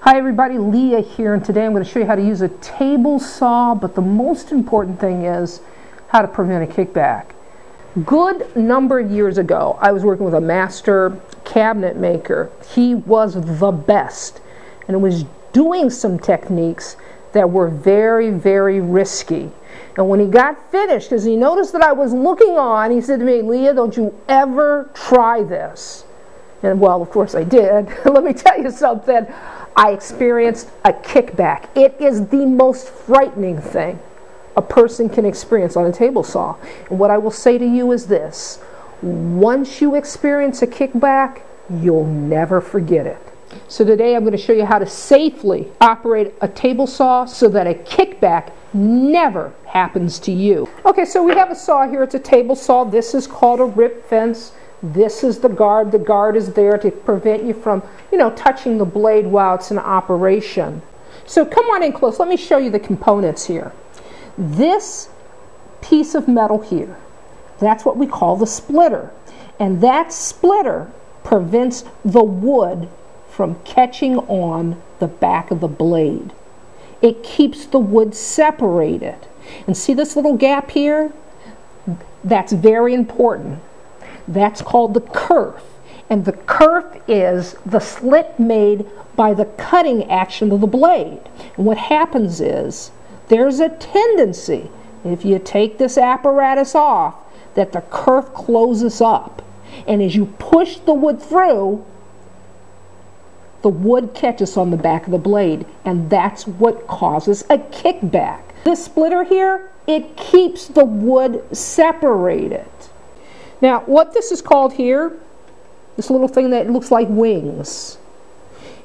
Hi everybody, Leah here, and today I'm going to show you how to use a table saw, but the most important thing is how to prevent a kickback. Good number of years ago, I was working with a master cabinet maker. He was the best, and was doing some techniques that were very, very risky. And when he got finished, because he noticed that I was looking on, he said to me, "Leah, don't you ever try this." And well, of course I did. Let me tell you something. I experienced a kickback. It is the most frightening thing a person can experience on a table saw. And what I will say to you is this: once you experience a kickback, you'll never forget it. So today I'm going to show you how to safely operate a table saw so that a kickback never happens to you. Okay, so we have a saw here. It's a table saw. This is called a rip fence. This is the guard. The guard is there to prevent you from, touching the blade while it's in operation. So come on in close. Let me show you the components here. This piece of metal here, that's what we call the splitter. And that splitter prevents the wood from catching on the back of the blade. It keeps the wood separated. And see this little gap here? That's very important. That's called the kerf. And the kerf is the slit made by the cutting action of the blade. And what happens is, there's a tendency, if you take this apparatus off, that the kerf closes up. And as you push the wood through, the wood catches on the back of the blade. And that's what causes a kickback. This splitter here, it keeps the wood separated. Now, what this is called here, this little thing that looks like wings,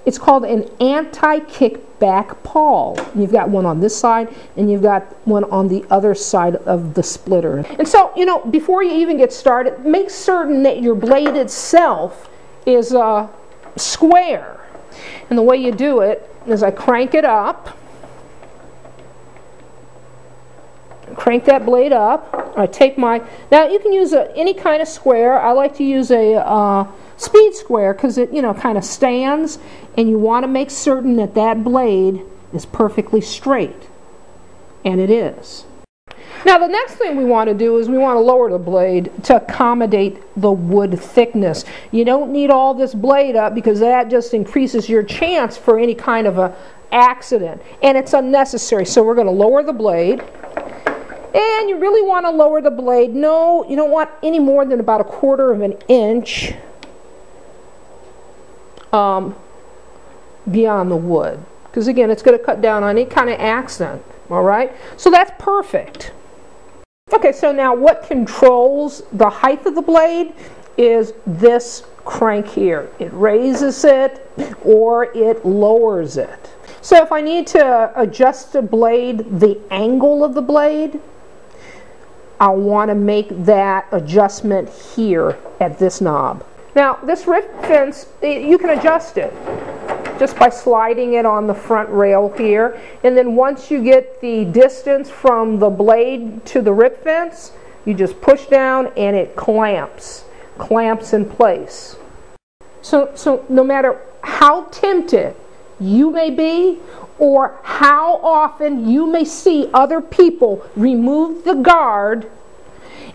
it's called an anti-kickback pawl. You've got one on this side, and you've got one on the other side of the splitter. And so, before you even get started, make certain that your blade itself is square. And the way you do it is I crank it up. Crank that blade up. I take my, now you can use any kind of square. I like to use a speed square because it, kind of stands, and you want to make certain that that blade is perfectly straight. And it is. Now the next thing we want to do is we want to lower the blade to accommodate the wood thickness. You don't need all this blade up because that just increases your chance for any kind of a accident. And it's unnecessary. So we're going to lower the blade. And you really want to lower the blade. No, you don't want any more than about 1/4 of an inch beyond the wood. Because again, it's going to cut down on any kind of accident. Alright? So that's perfect. Okay, so now what controls the height of the blade is this crank here. It raises it or it lowers it. So if I need to adjust the blade, the angle of the blade, I want to make that adjustment here at this knob. Now this rip fence, you can adjust it just by sliding it on the front rail here, and then once you get the distance from the blade to the rip fence, you just push down and it clamps in place. So no matter how tempted you may be, or how often you may see other people remove the guard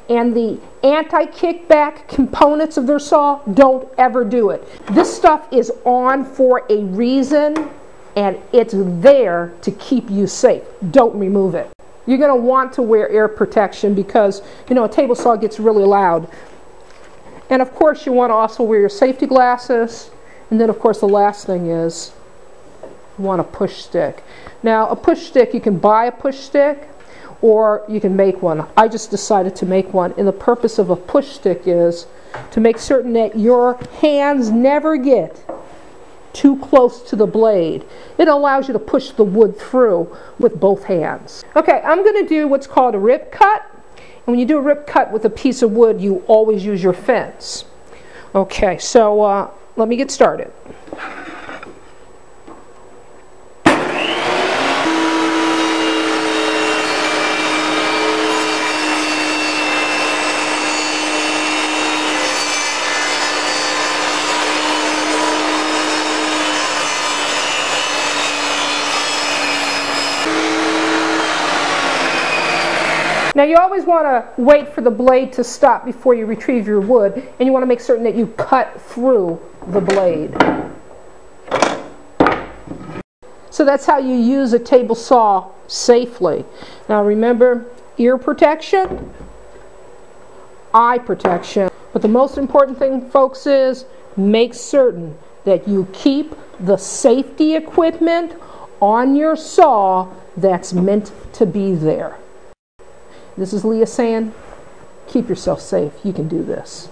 and the anti-kickback components of their saw, don't ever do it. This stuff is on for a reason, and it's there to keep you safe. Don't remove it. You're going to want to wear ear protection because, a table saw gets really loud. And of course, you want to also wear your safety glasses. And then, of course, the last thing is, you want a push stick. Now, a push stick, you can buy a push stick or you can make one. I just decided to make one, and the purpose of a push stick is to make certain that your hands never get too close to the blade. It allows you to push the wood through with both hands. Okay, I'm going to do what's called a rip cut. And when you do a rip cut with a piece of wood, you always use your fence. Okay, so let me get started. Now you always want to wait for the blade to stop before you retrieve your wood, and you want to make certain that you cut through the blade. So that's how you use a table saw safely. Now remember, ear protection, eye protection. But the most important thing, folks, is make certain that you keep the safety equipment on your saw that's meant to be there. This is Leah saying, keep yourself safe. You can do this.